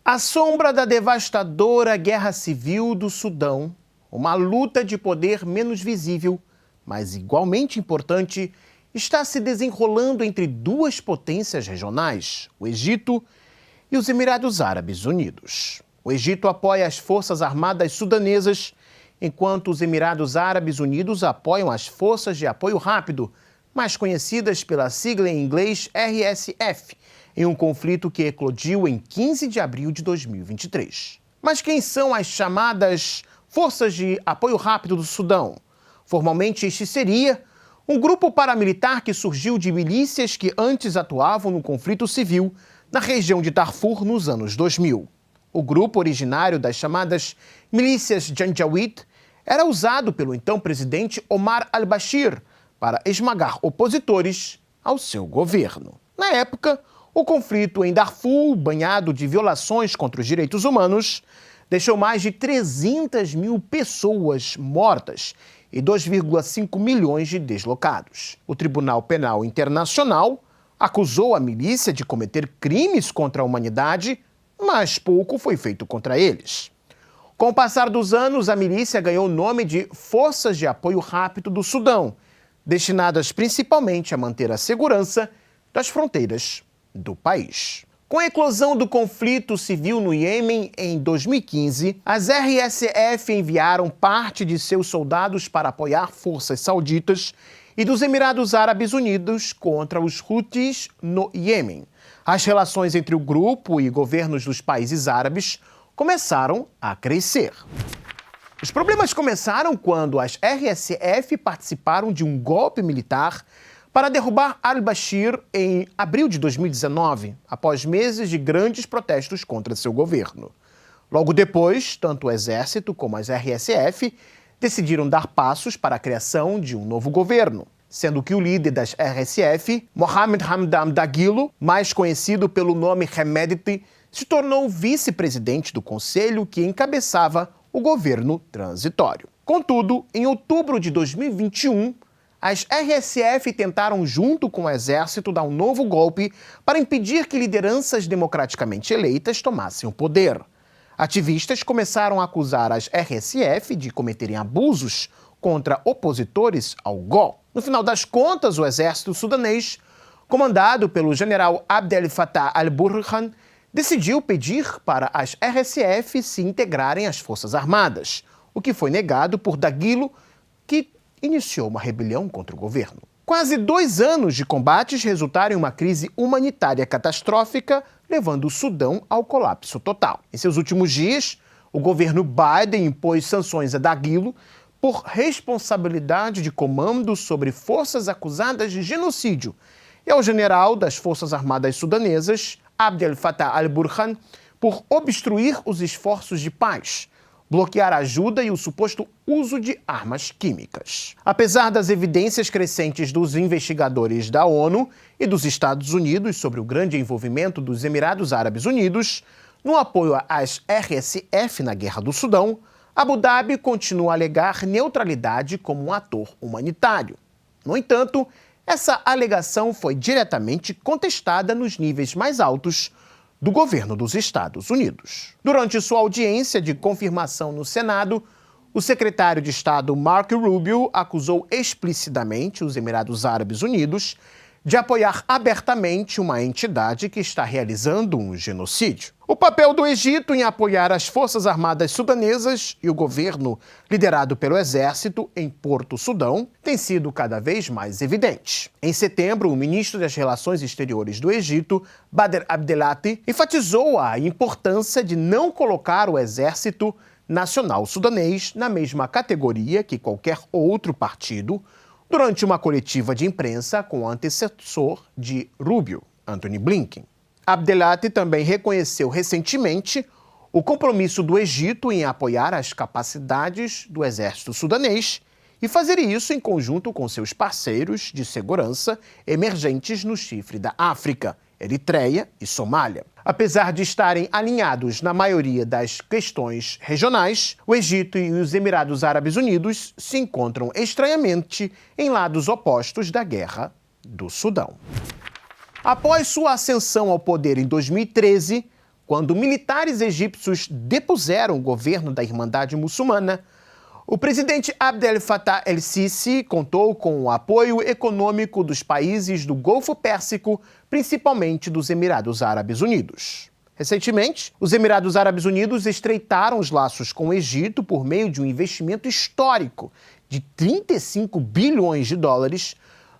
À sombra da devastadora guerra civil do Sudão, uma luta de poder menos visível, mas igualmente importante, está se desenrolando entre duas potências regionais, o Egito e os Emirados Árabes Unidos. O Egito apoia as Forças Armadas Sudanesas, enquanto os Emirados Árabes Unidos apoiam as Forças de Apoio Rápido, mais conhecidas pela sigla em inglês RSF, em um conflito que eclodiu em 15 de abril de 2023. Mas quem são as chamadas Forças de Apoio Rápido do Sudão? Formalmente, este seria um grupo paramilitar que surgiu de milícias que antes atuavam no conflito civil na região de Darfur nos anos 2000. O grupo, originário das chamadas milícias Janjaweed, era usado pelo então presidente Omar al-Bashir para esmagar opositores ao seu governo. Na época, o conflito em Darfur, banhado de violações contra os direitos humanos, deixou mais de 300 mil pessoas mortas e 2,5 milhões de deslocados. O Tribunal Penal Internacional acusou a milícia de cometer crimes contra a humanidade, mas pouco foi feito contra eles. Com o passar dos anos, a milícia ganhou o nome de Forças de Apoio Rápido do Sudão, destinadas principalmente a manter a segurança das fronteiras do país. Com a eclosão do conflito civil no Iêmen em 2015, as RSF enviaram parte de seus soldados para apoiar forças sauditas e dos Emirados Árabes Unidos contra os Houthis no Iêmen. As relações entre o grupo e governos dos países árabes começaram a crescer. Os problemas começaram quando as RSF participaram de um golpe militar para derrubar al-Bashir em abril de 2019, após meses de grandes protestos contra seu governo. Logo depois, tanto o exército como as RSF decidiram dar passos para a criação de um novo governo, sendo que o líder das RSF, Mohamed Hamdan Dagalo, mais conhecido pelo nome Hemedti, se tornou vice-presidente do conselho que encabeçava o governo transitório. Contudo, em outubro de 2021, as RSF tentaram, junto com o exército, dar um novo golpe para impedir que lideranças democraticamente eleitas tomassem o poder. Ativistas começaram a acusar as RSF de cometerem abusos contra opositores ao GOL. No final das contas, o exército sudanês, comandado pelo general Abdel Fattah al-Burhan, decidiu pedir para as RSF se integrarem às Forças Armadas, o que foi negado por Dagalo, que iniciou uma rebelião contra o governo. Quase 2 anos de combates resultaram em uma crise humanitária catastrófica, levando o Sudão ao colapso total. Em seus últimos dias, o governo Biden impôs sanções a Dagalo por responsabilidade de comando sobre forças acusadas de genocídio e ao general das Forças Armadas Sudanesas, Abdel Fattah al-Burhan, por obstruir os esforços de paz, bloquear a ajuda e o suposto uso de armas químicas. Apesar das evidências crescentes dos investigadores da ONU e dos Estados Unidos sobre o grande envolvimento dos Emirados Árabes Unidos no apoio às RSF na Guerra do Sudão, Abu Dhabi continua a alegar neutralidade como um ator humanitário. No entanto, essa alegação foi diretamente contestada nos níveis mais altos do governo dos Estados Unidos. Durante sua audiência de confirmação no Senado, o secretário de Estado Marco Rubio acusou explicitamente os Emirados Árabes Unidos de apoiar abertamente uma entidade que está realizando um genocídio. O papel do Egito em apoiar as Forças Armadas Sudanesas e o governo liderado pelo Exército em Porto Sudão tem sido cada vez mais evidente. Em setembro, o ministro das Relações Exteriores do Egito, Badr Abdelati, enfatizou a importância de não colocar o Exército Nacional Sudanês na mesma categoria que qualquer outro partido, durante uma coletiva de imprensa com o antecessor de Rubio, Antony Blinken. Abdelati também reconheceu recentemente o compromisso do Egito em apoiar as capacidades do exército sudanês e fazer isso em conjunto com seus parceiros de segurança emergentes no chifre da África, Eritreia e Somália. Apesar de estarem alinhados na maioria das questões regionais, o Egito e os Emirados Árabes Unidos se encontram estranhamente em lados opostos da Guerra do Sudão. Após sua ascensão ao poder em 2013, quando militares egípcios depuseram o governo da Irmandade Muçulmana, o presidente Abdel Fattah el-Sisi contou com o apoio econômico dos países do Golfo Pérsico, principalmente dos Emirados Árabes Unidos. Recentemente, os Emirados Árabes Unidos estreitaram os laços com o Egito por meio de um investimento histórico de 35 bilhões de dólares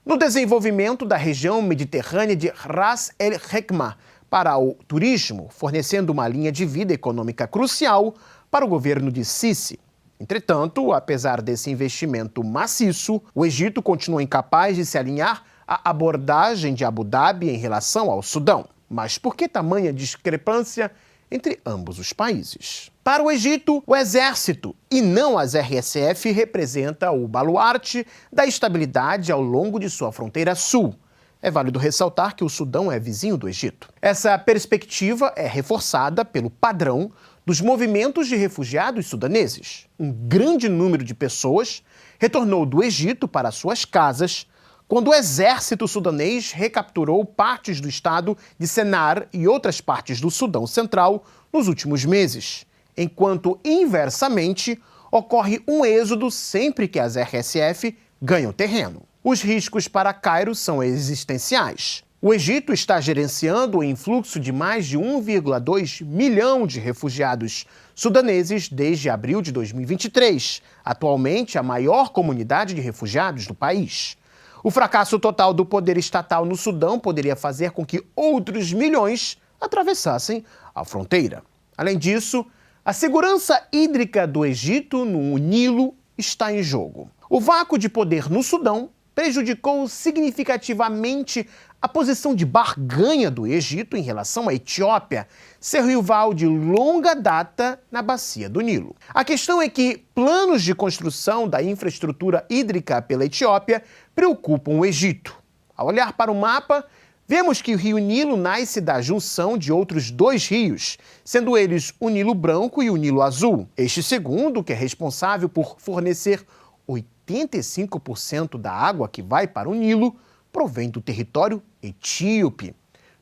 no desenvolvimento da região mediterrânea de Ras el-Hekma para o turismo, fornecendo uma linha de vida econômica crucial para o governo de Sisi. Entretanto, apesar desse investimento maciço, o Egito continua incapaz de se alinhar à abordagem de Abu Dhabi em relação ao Sudão. Mas por que tamanha discrepância entre ambos os países? Para o Egito, o exército, e não as RSF, representa o baluarte da estabilidade ao longo de sua fronteira sul. É válido ressaltar que o Sudão é vizinho do Egito. Essa perspectiva é reforçada pelo padrão dos movimentos de refugiados sudaneses. Um grande número de pessoas retornou do Egito para suas casas quando o exército sudanês recapturou partes do estado de Sennar e outras partes do Sudão Central nos últimos meses, enquanto, inversamente, ocorre um êxodo sempre que as RSF ganham terreno. Os riscos para Cairo são existenciais. O Egito está gerenciando o influxo de mais de 1,2 milhão de refugiados sudaneses desde abril de 2023, atualmente a maior comunidade de refugiados do país. O fracasso total do poder estatal no Sudão poderia fazer com que outros milhões atravessassem a fronteira. Além disso, a segurança hídrica do Egito no Nilo está em jogo. O vácuo de poder no Sudão prejudicou significativamente a posição de barganha do Egito em relação à Etiópia, seu rival de longa data na bacia do Nilo. A questão é que planos de construção da infraestrutura hídrica pela Etiópia preocupam o Egito. Ao olhar para o mapa, vemos que o rio Nilo nasce da junção de outros dois rios, sendo eles o Nilo Branco e o Nilo Azul. Este segundo, que é responsável por fornecer 85% da água que vai para o Nilo, provém do território etíope.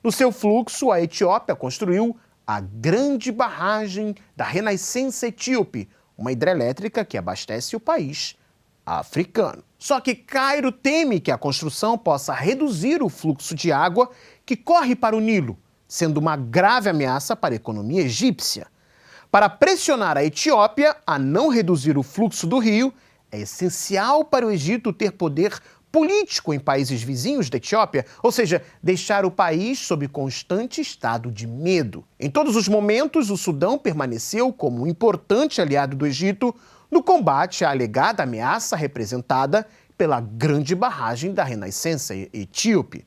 No seu fluxo, a Etiópia construiu a Grande Barragem da Renascença Etíope, uma hidrelétrica que abastece o país africano. Só que Cairo teme que a construção possa reduzir o fluxo de água que corre para o Nilo, sendo uma grave ameaça para a economia egípcia. Para pressionar a Etiópia a não reduzir o fluxo do rio, é essencial para o Egito ter poder político em países vizinhos da Etiópia, ou seja, deixar o país sob constante estado de medo. Em todos os momentos, o Sudão permaneceu como um importante aliado do Egito no combate à alegada ameaça representada pela Grande Barragem da Renascença Etíope.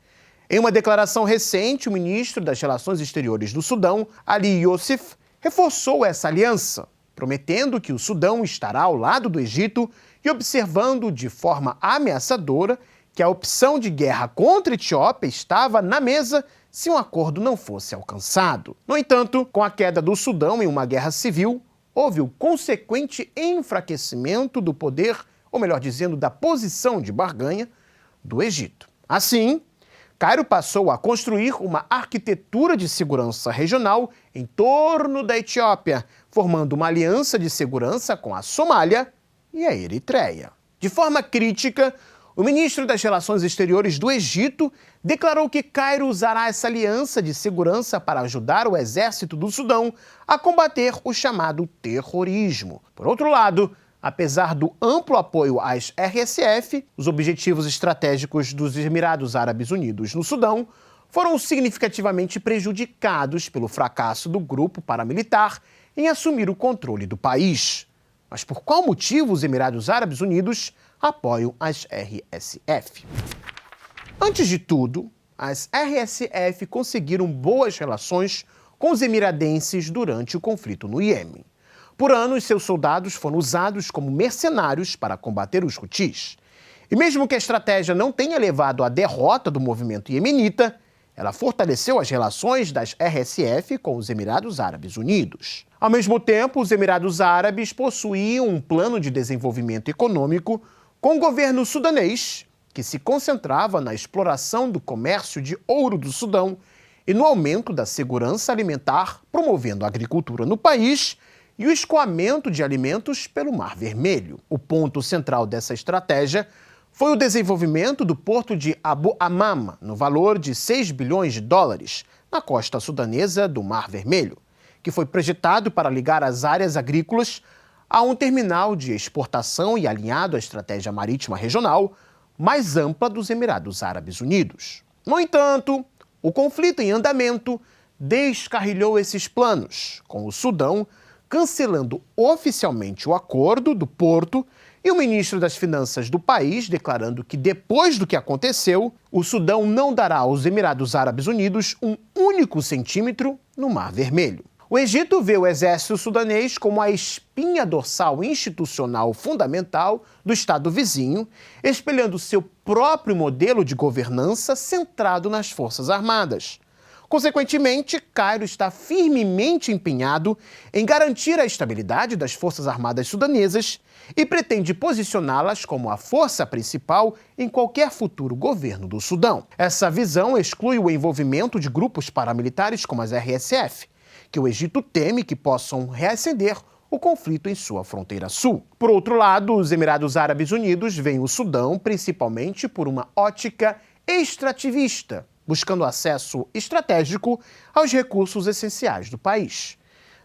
Em uma declaração recente, o ministro das Relações Exteriores do Sudão, Ali Youssef, reforçou essa aliança, prometendo que o Sudão estará ao lado do Egito e observando de forma ameaçadora que a opção de guerra contra a Etiópia estava na mesa se um acordo não fosse alcançado. No entanto, com a queda do Sudão em uma guerra civil, houve o consequente enfraquecimento do poder, ou melhor dizendo, da posição de barganha do Egito. Assim, Cairo passou a construir uma arquitetura de segurança regional em torno da Etiópia, formando uma aliança de segurança com a Somália e a Eritreia. De forma crítica, o ministro das Relações Exteriores do Egito declarou que Cairo usará essa aliança de segurança para ajudar o exército do Sudão a combater o chamado terrorismo. Por outro lado, apesar do amplo apoio às RSF, os objetivos estratégicos dos Emirados Árabes Unidos no Sudão foram significativamente prejudicados pelo fracasso do grupo paramilitar em assumir o controle do país. Mas por qual motivo os Emirados Árabes Unidos apoiam as RSF? Antes de tudo, as RSF conseguiram boas relações com os emiradenses durante o conflito no Iêmen. Por anos, seus soldados foram usados como mercenários para combater os Houthis. E mesmo que a estratégia não tenha levado à derrota do movimento iemenita, ela fortaleceu as relações das RSF com os Emirados Árabes Unidos. Ao mesmo tempo, os Emirados Árabes possuíam um plano de desenvolvimento econômico com o governo sudanês, que se concentrava na exploração do comércio de ouro do Sudão e no aumento da segurança alimentar, promovendo a agricultura no país e o escoamento de alimentos pelo Mar Vermelho. O ponto central dessa estratégia foi o desenvolvimento do porto de Abu Amama, no valor de 6 bilhões de dólares, na costa sudanesa do Mar Vermelho, que foi projetado para ligar as áreas agrícolas a um terminal de exportação e alinhado à estratégia marítima regional mais ampla dos Emirados Árabes Unidos. No entanto, o conflito em andamento descarrilhou esses planos, com o Sudão cancelando oficialmente o acordo do porto e o ministro das Finanças do país declarando que, depois do que aconteceu, o Sudão não dará aos Emirados Árabes Unidos um único centímetro no Mar Vermelho. O Egito vê o exército sudanês como a espinha dorsal institucional fundamental do Estado vizinho, espelhando seu próprio modelo de governança centrado nas Forças Armadas. Consequentemente, Cairo está firmemente empenhado em garantir a estabilidade das Forças Armadas sudanesas e pretende posicioná-las como a força principal em qualquer futuro governo do Sudão. Essa visão exclui o envolvimento de grupos paramilitares como as RSF, que o Egito teme que possam reacender o conflito em sua fronteira sul. Por outro lado, os Emirados Árabes Unidos veem o Sudão principalmente por uma ótica extrativista, buscando acesso estratégico aos recursos essenciais do país.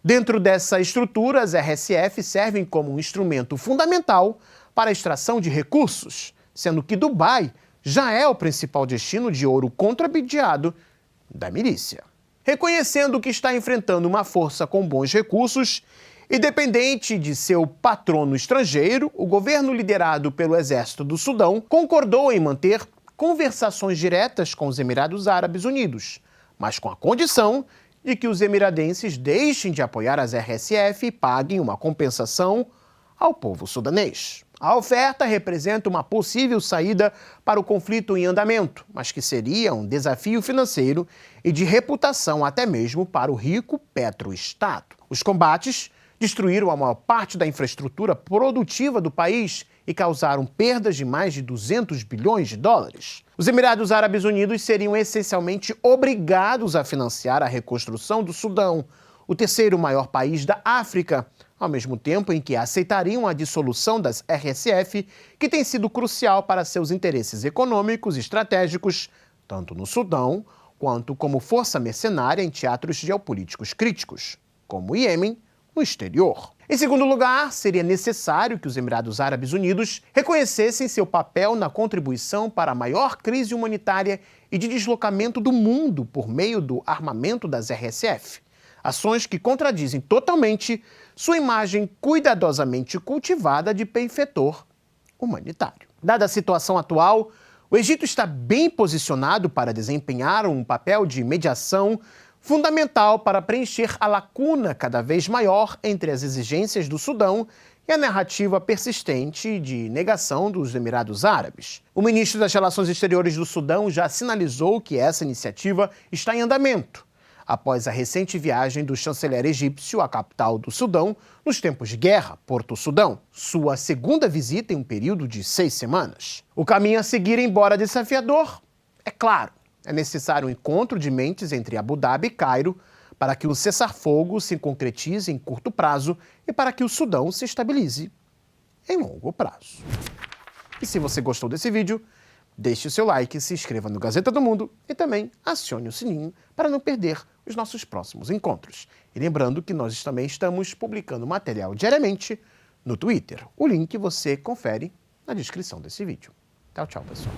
Dentro dessa estrutura, as RSF servem como um instrumento fundamental para a extração de recursos, sendo que Dubai já é o principal destino de ouro contrabandeado da milícia. Reconhecendo que está enfrentando uma força com bons recursos, independente de seu patrono estrangeiro, o governo liderado pelo Exército do Sudão concordou em manter conversações diretas com os Emirados Árabes Unidos, mas com a condição de que os emiradenses deixem de apoiar as RSF e paguem uma compensação ao povo sudanês. A oferta representa uma possível saída para o conflito em andamento, mas que seria um desafio financeiro e de reputação até mesmo para o rico petroestado. Os combates destruíram a maior parte da infraestrutura produtiva do país e causaram perdas de mais de 200 bilhões de dólares. Os Emirados Árabes Unidos seriam essencialmente obrigados a financiar a reconstrução do Sudão, o terceiro maior país da África, ao mesmo tempo em que aceitariam a dissolução das RSF, que tem sido crucial para seus interesses econômicos e estratégicos, tanto no Sudão quanto como força mercenária em teatros geopolíticos críticos, como o Iêmen, no exterior. Em segundo lugar, seria necessário que os Emirados Árabes Unidos reconhecessem seu papel na contribuição para a maior crise humanitária e de deslocamento do mundo por meio do armamento das RSF. Ações que contradizem totalmente sua imagem cuidadosamente cultivada de benfeitor humanitário. Dada a situação atual, o Egito está bem posicionado para desempenhar um papel de mediação fundamental para preencher a lacuna cada vez maior entre as exigências do Sudão e a narrativa persistente de negação dos Emirados Árabes. O ministro das Relações Exteriores do Sudão já sinalizou que essa iniciativa está em andamento, após a recente viagem do chanceler egípcio à capital do Sudão nos tempos de guerra, Porto Sudão, sua segunda visita em um período de 6 semanas. O caminho a seguir, embora desafiador, é claro. É necessário um encontro de mentes entre Abu Dhabi e Cairo para que o cessar-fogo se concretize em curto prazo e para que o Sudão se estabilize em longo prazo. E se você gostou desse vídeo, deixe o seu like, se inscreva no Gazeta do Mundo e também acione o sininho para não perder os nossos próximos encontros. E lembrando que nós também estamos publicando material diariamente no Twitter. O link você confere na descrição desse vídeo. Tchau, tchau, pessoal.